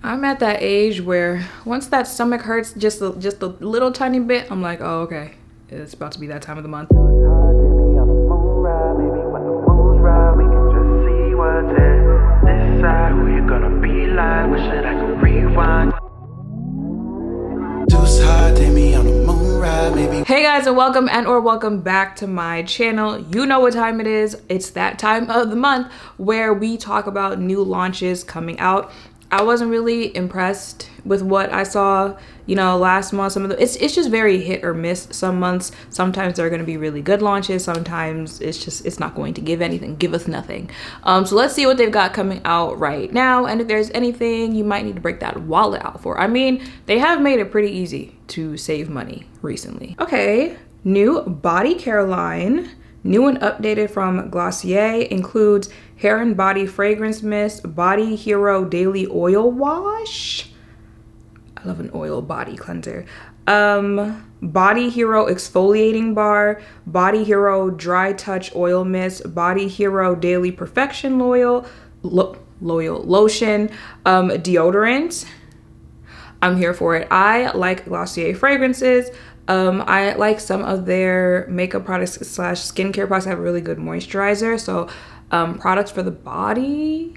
I'm at that age where once that stomach hurts just a little tiny bit, I'm like, oh, okay, it's about to be that time of the month. Hey guys, and welcome back to my channel. You know what time it is. It's that time of the month where we talk about new launches coming out. I wasn't really impressed with what I saw, you know, last month. It's just very hit or miss. Some months, sometimes there are going to be really good launches. Sometimes it's not going to give us nothing. So let's see what they've got coming out right now. And if there's anything you might need to break that wallet out for. I mean, they have made it pretty easy to save money recently. Okay, new body care line. New and updated from Glossier includes hair and body fragrance mist, body hero daily oil wash. I love an oil body cleanser. Body hero exfoliating bar, body hero dry touch oil mist, body hero daily perfection lotion, deodorant. I'm here for it. I like Glossier fragrances. I like some of their makeup products / skincare products have a really good moisturizer. So products for the body,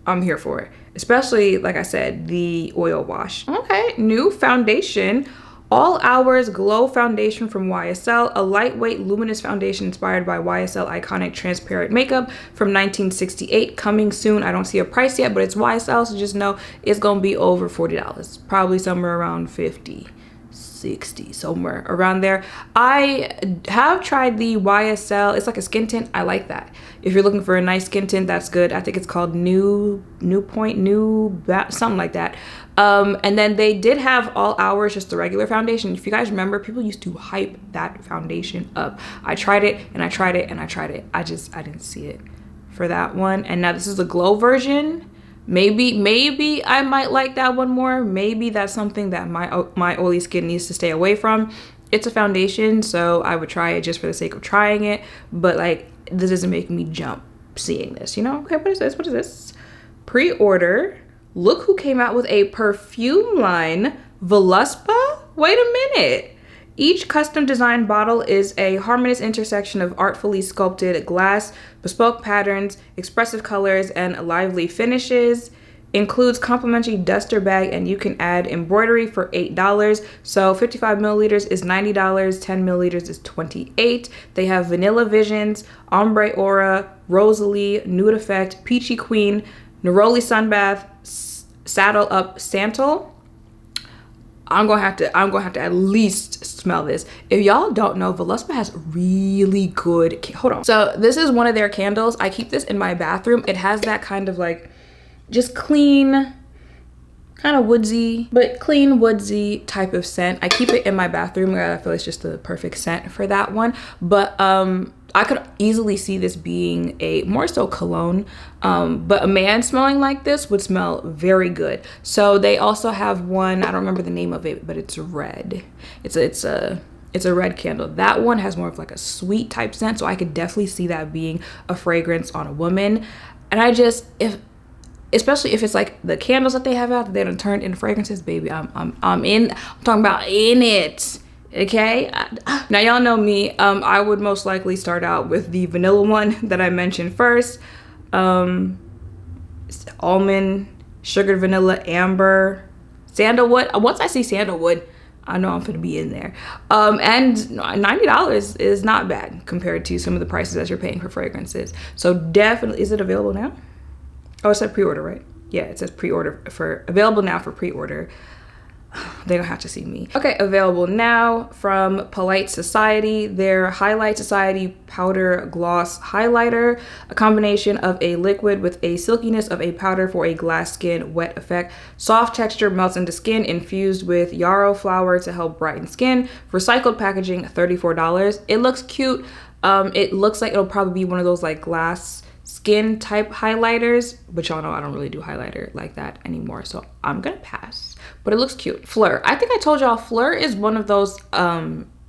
I'm here for it. Especially, like I said, the oil wash. Okay, new foundation. All Hours Glow Foundation from YSL, a lightweight luminous foundation inspired by YSL iconic transparent makeup from 1968, coming soon. I don't see a price yet, but it's YSL, so just know it's gonna be over $40, probably somewhere around 50. 60, somewhere around there. I have tried the YSL. It's like a skin tint. I like that. If you're looking for a nice skin tint, that's good. I think it's called New Point, something like that. And then they did have All Hours, just the regular foundation. If you guys remember, people used to hype that foundation up. I tried it and I tried it and I tried it. I didn't see it for that one. And now this is the glow version. Maybe I might like that one more. Maybe that's something that my oily skin needs to stay away from. It's a foundation, so I would try it just for the sake of trying it. But like, this doesn't make me jump seeing this, you know? Okay, what is this? What is this? Pre-order. Look who came out with a perfume line. Velespa? Wait a minute. Each custom designed bottle is a harmonious intersection of artfully sculpted glass, bespoke patterns, expressive colors, and lively finishes. Includes complimentary duster bag, and you can add embroidery for $8. So 55 milliliters is $90, 10 milliliters is $28. They have Vanilla Visions, Ombre Aura, Rosalie, Nude Effect, Peachy Queen, Neroli Sunbath, Saddle Up Santal. I'm gonna have to at least smell this. If y'all don't know, Velespa has really good, hold on. So this is one of their candles. I keep this in my bathroom. It has that kind of like, just clean, kind of woodsy, but clean woodsy type of scent. I keep it in my bathroom. I feel it's just the perfect scent for that one. But I could easily see this being a more so cologne, but a man smelling like this would smell very good. So they also have one, I don't remember the name of it, but it's red. It's a red candle. That one has more of like a sweet type scent, so I could definitely see that being a fragrance on a woman. And especially if it's like the candles that they have out that they done turned into fragrances, baby, I'm talking about in it. Okay, now y'all know me. I would most likely start out with the vanilla one that I mentioned first. Almond, sugared vanilla, amber, sandalwood. Once I see sandalwood, I know I'm gonna be in there. And $90 is not bad compared to some of the prices that you're paying for fragrances. So definitely, is it available now? Oh, it said pre-order, right? Yeah, it says available now for pre-order. They don't have to see me. Okay, available now from Polite Society, their Highlight Society Powder Gloss Highlighter, a combination of a liquid with a silkiness of a powder for a glass skin wet effect. Soft texture melts into skin, infused with yarrow flower to help brighten skin. Recycled packaging, $34. It looks cute. It looks like it'll probably be one of those like glass skin type highlighters, but y'all know I don't really do highlighter like that anymore, so I'm gonna pass. But it looks cute. Flur. I think I told y'all Flur is one of those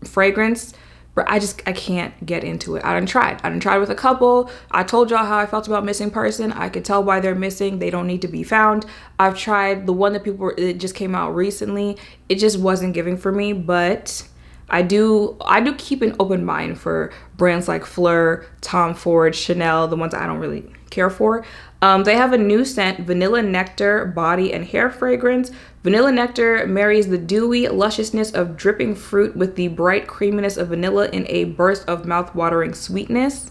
fragrance but I can't get into it. I done tried with a couple. I told y'all how I felt about Missing Person. I could tell why they're missing. They don't need to be found. I've tried the one that it just came out recently. It just wasn't giving for me, but I do keep an open mind for brands like Flur, Tom Ford, Chanel, the ones I don't really care for. They have a new scent, Vanilla Nectar body and hair fragrance. Vanilla Nectar marries the dewy lusciousness of dripping fruit with the bright creaminess of vanilla in a burst of mouth-watering sweetness.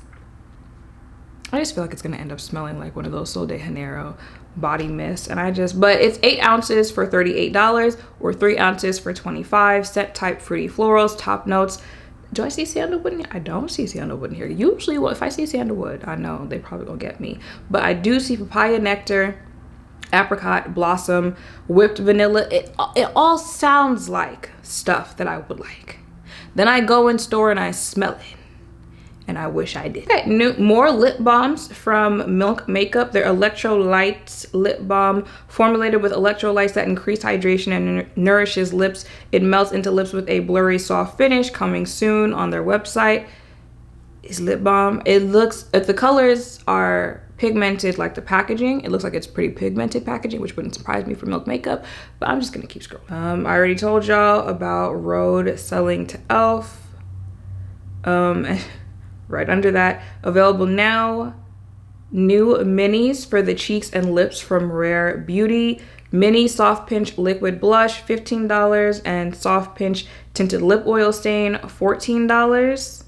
I just feel like it's gonna end up smelling like one of those Sol de Janeiro body mists, but it's 8 ounces for $38 or 3 ounces for $25. Scent type fruity florals. Top notes. Do I see sandalwood in here? I don't see sandalwood in here. Usually, if I see sandalwood, I know they probably gonna get me. But I do see papaya nectar, apricot, blossom, whipped vanilla. It all sounds like stuff that I would like. Then I go in store and I smell it, and I wish I did. Okay, more lip balms from Milk Makeup. Their electrolytes lip balm, formulated with electrolytes that increase hydration and nourishes lips. It melts into lips with a blurry soft finish. Coming soon on their website. Is lip balm. It looks, if the colors are pigmented like the packaging, it looks like it's pretty pigmented packaging, which wouldn't surprise me for Milk Makeup, but I'm just gonna keep scrolling. I already told y'all about Rhode selling to E.L.F. Right under that, available now, new minis for the cheeks and lips from Rare Beauty. Mini Soft Pinch Liquid Blush, $15, and Soft Pinch Tinted Lip Oil Stain, $14.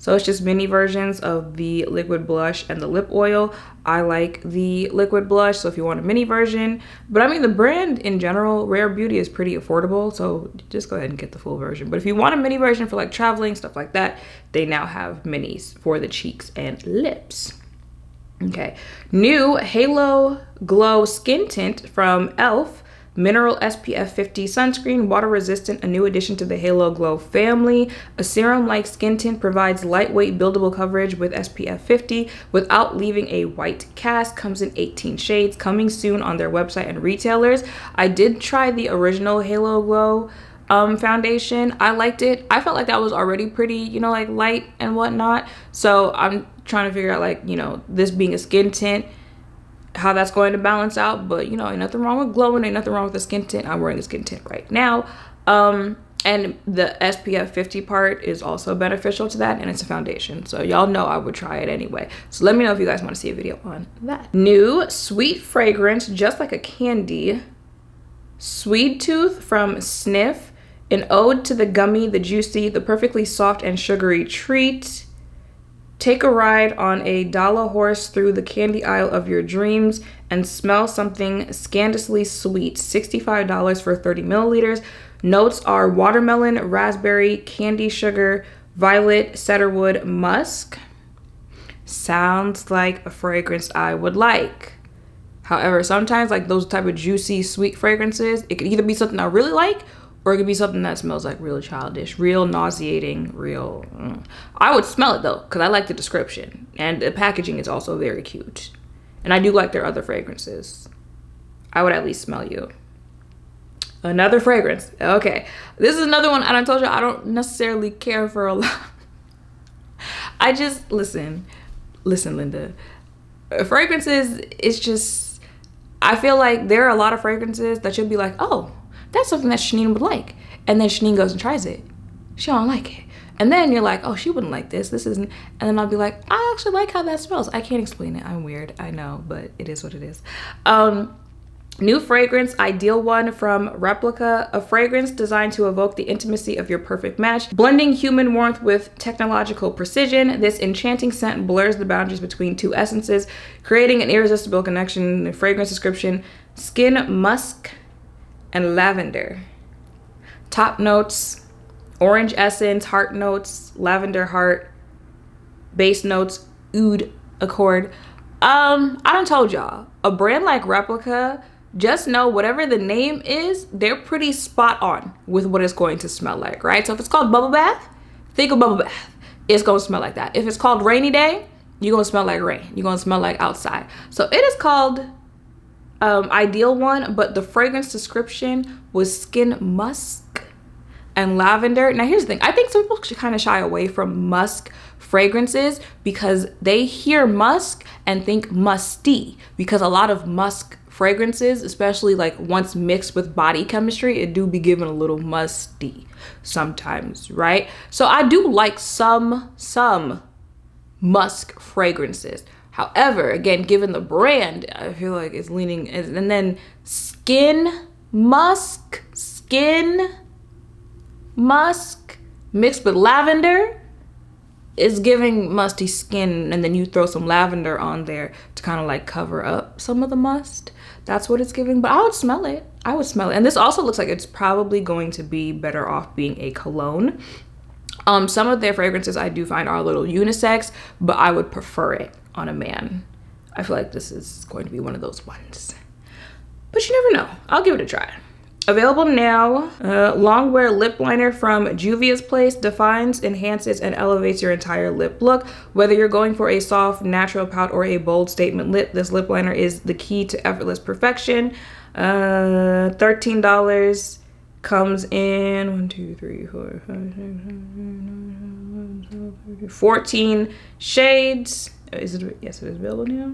So it's just mini versions of the liquid blush and the lip oil. I like the liquid blush, so if you want a mini version. But I mean, the brand in general, Rare Beauty, is pretty affordable, so just go ahead and get the full version. But if you want a mini version for like traveling, stuff like that, they now have minis for the cheeks and lips. Okay, new Halo Glow Skin Tint from E.L.F. Mineral SPF 50 sunscreen, water resistant, a new addition to the Halo Glow family. A serum-like skin tint provides lightweight buildable coverage with SPF 50 without leaving a white cast. Comes in 18 shades, coming soon on their website and retailers. I did try the original Halo Glow foundation. I liked it. I felt like that was already pretty, you know, like light and whatnot. So I'm trying to figure out, like, you know, this being a skin tint, how that's going to balance out. But you know, ain't nothing wrong with glowing, ain't nothing wrong with the skin tint. I'm wearing a skin tint right now, and the SPF 50 part is also beneficial to that, and it's a foundation, so y'all know I would try it anyway. So let me know if you guys want to see a video on that. New sweet fragrance, just like a candy, Sweet Tooth from Sniff, an ode to the gummy, the juicy, the perfectly soft and sugary treat. Take a ride on a dollar horse through the candy aisle of your dreams and smell something scandalously sweet. $65 for 30 milliliters. Notes are watermelon, raspberry, candy sugar, violet, cedarwood, musk. Sounds like a fragrance I would like. However, sometimes like those type of juicy, sweet fragrances, it could either be something I really like, or it could be something that smells like real childish, real nauseating, real... I would smell it though, because I like the description. And the packaging is also very cute. And I do like their other fragrances. I would at least smell you. Another fragrance. Okay. This is another one. I done told you I don't necessarily care for a lot. I just... Listen, Linda. Fragrances, it's just... I feel like there are a lot of fragrances that you'll be like, oh, that's something that Shanygne would like. And then Shanygne goes and tries it. She don't like it. And then you're like, oh, she wouldn't like this. This isn't. And then I'll be like, I actually like how that smells. I can't explain it. I'm weird. I know, but it is what it is. New fragrance, Ideal One from Replica. A fragrance designed to evoke the intimacy of your perfect match. Blending human warmth with technological precision, this enchanting scent blurs the boundaries between two essences, creating an irresistible connection. The fragrance description, skin musk and lavender. Top notes, orange essence, heart notes, lavender heart, base notes, oud accord. I done told y'all, a brand like Replica, just know whatever the name is, they're pretty spot on with what it's going to smell like, right? So if it's called bubble bath, think of bubble bath. It's gonna smell like that. If it's called rainy day, you're gonna smell like rain. You're gonna smell like outside. So it is called Ideal One, but the fragrance description was skin musk and lavender. Now here's the thing, I think some people should kind of shy away from musk fragrances because they hear musk and think musty, because a lot of musk fragrances, especially like once mixed with body chemistry, it do be given a little musty sometimes, right? So I do like some musk fragrances. However, again, given the brand, I feel like it's leaning, and then skin musk mixed with lavender is giving musty skin, and then you throw some lavender on there to kind of like cover up some of the must. That's what it's giving, but I would smell it. And this also looks like it's probably going to be better off being a cologne. Some of their fragrances I do find are a little unisex, but I would prefer it on a man. I feel like this is going to be one of those ones, but you never know. I'll give it a try. Available now, long wear lip liner from Juvia's Place defines, enhances, and elevates your entire lip look. Whether you're going for a soft, natural pout or a bold statement lip, this lip liner is the key to effortless perfection. $13, comes in 1, 2, 3, 4, 5, 6, 7, 14 shades. Is it? Yes, it is available now.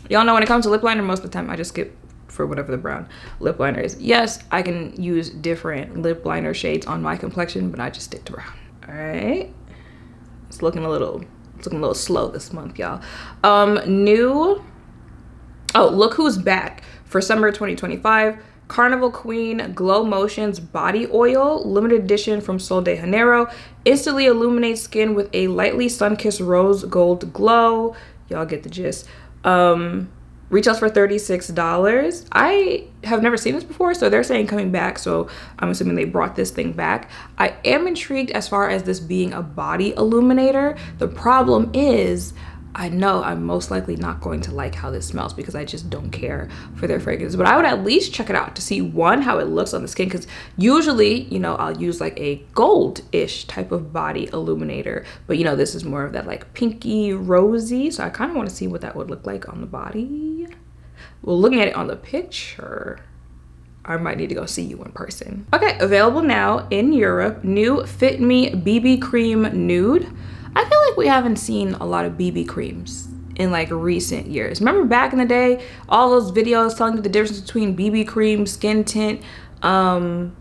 Y'all know when it comes to lip liner, most of the time I just skip for whatever the brown lip liner is. Yes, I can use different lip liner shades on my complexion, but I just stick to brown. All right, it's looking a little slow this month, y'all. New, oh, look who's back for summer 2025. Carnival Queen Glow Motions Body Oil, limited edition from Sol de Janeiro. Instantly illuminates skin with a lightly sun-kissed rose gold glow. Y'all get the gist. Retails for $36. I have never seen this before, so they're saying coming back, so I'm assuming they brought this thing back. I am intrigued as far as this being a body illuminator. The problem is, I know I'm most likely not going to like how this smells because I just don't care for their fragrance, but I would at least check it out to see, one, how it looks on the skin, because usually, you know, I'll use like a gold-ish type of body illuminator, but you know, this is more of that like pinky rosy, so I kind of want to see what that would look like on the body. Well, looking at it on the picture, I might need to go see you in person. Okay, available now in Europe, new Fit Me BB Cream Nude. I feel like we haven't seen a lot of BB creams in like recent years. Remember back in the day, all those videos telling you the difference between BB cream, skin tint, and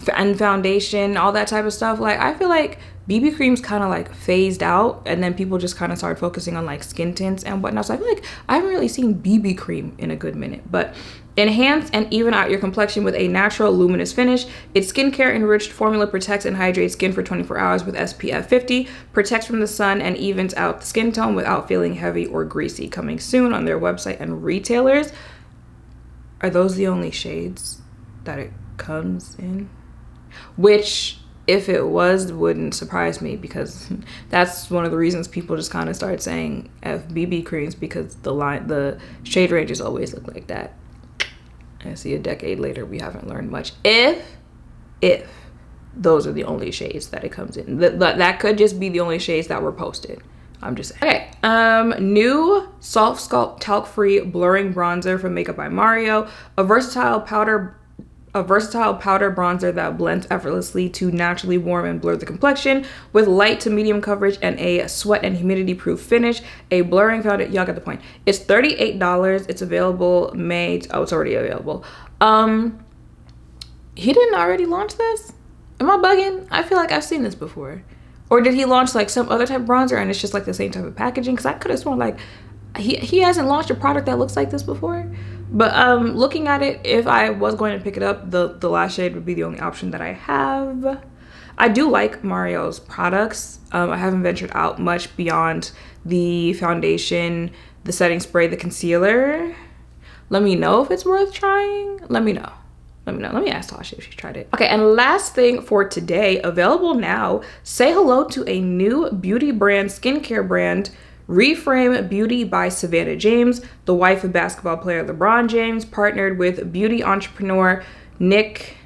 foundation, all that type of stuff. Like, I feel like BB creams kind of like phased out, and then people just kind of started focusing on like skin tints and whatnot. So I feel like I haven't really seen BB cream in a good minute. But enhance and even out your complexion with a natural luminous finish. Its skincare enriched formula protects and hydrates skin for 24 hours with SPF 50, protects from the sun, and evens out the skin tone without feeling heavy or greasy. Coming soon on their website and retailers. Are those the only shades that it comes in? Which, if it was, wouldn't surprise me, because that's one of the reasons people just kind of start saying BB creams, because the shade ranges always look like that. And see, a decade later, we haven't learned much. If those are the only shades that it comes in, that could just be the only shades that were posted. I'm just saying. Okay. New Soft Sculpt Talc-Free Blurring Bronzer from Makeup by Mario. A versatile powder bronzer that blends effortlessly to naturally warm and blur the complexion with light to medium coverage and a sweat and humidity proof finish. A blurring foundation. Y'all get the point. It's $38. It's available May. Oh, it's already available. He didn't already launch this? Am I bugging? I feel like I've seen this before. Or did he launch like some other type of bronzer and it's just like the same type of packaging? Because I could have sworn like he hasn't launched a product that looks like this before. But looking at it, if I was going to pick it up, the last shade would be the only option that I have. I do like Mario's products. I haven't ventured out much beyond the foundation, the setting spray, the concealer. Let me know if it's worth trying. Let me know. Let me ask Tasha if she's tried it. Okay, and last thing for today, available now, say hello to a new beauty brand, skincare brand, Reframe Beauty by Savannah James, the wife of basketball player LeBron James, partnered with beauty entrepreneur Nick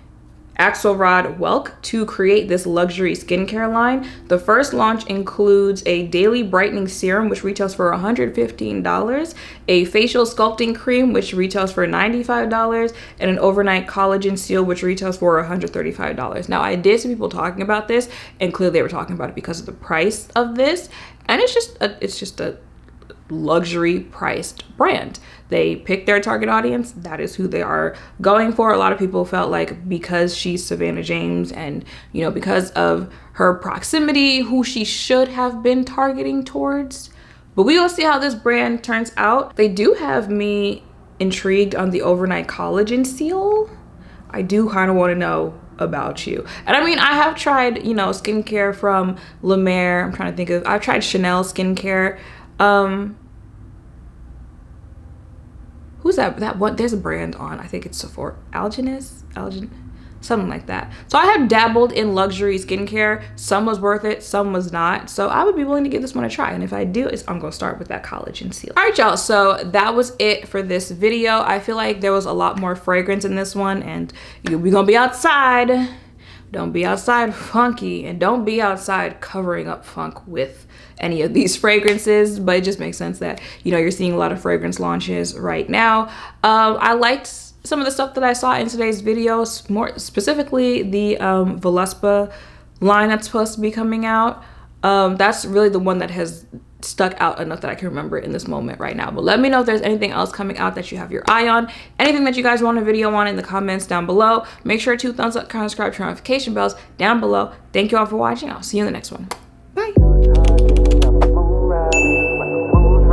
Axelrod Welk to create this luxury skincare line. The first launch includes a daily brightening serum, which retails for $115, a facial sculpting cream, which retails for $95, and an overnight collagen seal, which retails for $135. Now, I did see people talking about this, and clearly they were talking about it because of the price of this, and it's just a luxury priced brand. They pick their target audience. That is who they are going for. A lot of people felt like because she's Savannah James and, you know, because of her proximity, who she should have been targeting towards. But we will see how this brand turns out. They do have me intrigued on the overnight collagen seal. I do kind of want to know about you. And I mean, I have tried, you know, skincare from La Mer. I'm trying to think of, I've tried Chanel skincare. Who's that one? There's a brand on, I think it's Sephora, Algin, something like that. So I have dabbled in luxury skincare. Some was worth it, some was not. So I would be willing to give this one a try. And if I do, I'm gonna start with that collagen seal. All right, y'all, so that was it for this video. I feel like there was a lot more fragrance in this one, and we're gonna be outside. Don't be outside funky, and don't be outside covering up funk with any of these fragrances. But it just makes sense that, you know, you're seeing a lot of fragrance launches right now. I liked some of the stuff that I saw in today's videos, more specifically the Velespa line that's supposed to be coming out. That's really the one that has stuck out enough that I can remember in this moment right now. But let me know if there's anything else coming out that you have your eye on, anything that you guys want a video on in the comments down below. Make sure to thumbs up, comment, subscribe, turn notification bells down below. Thank you all for watching. I'll see you in the next one.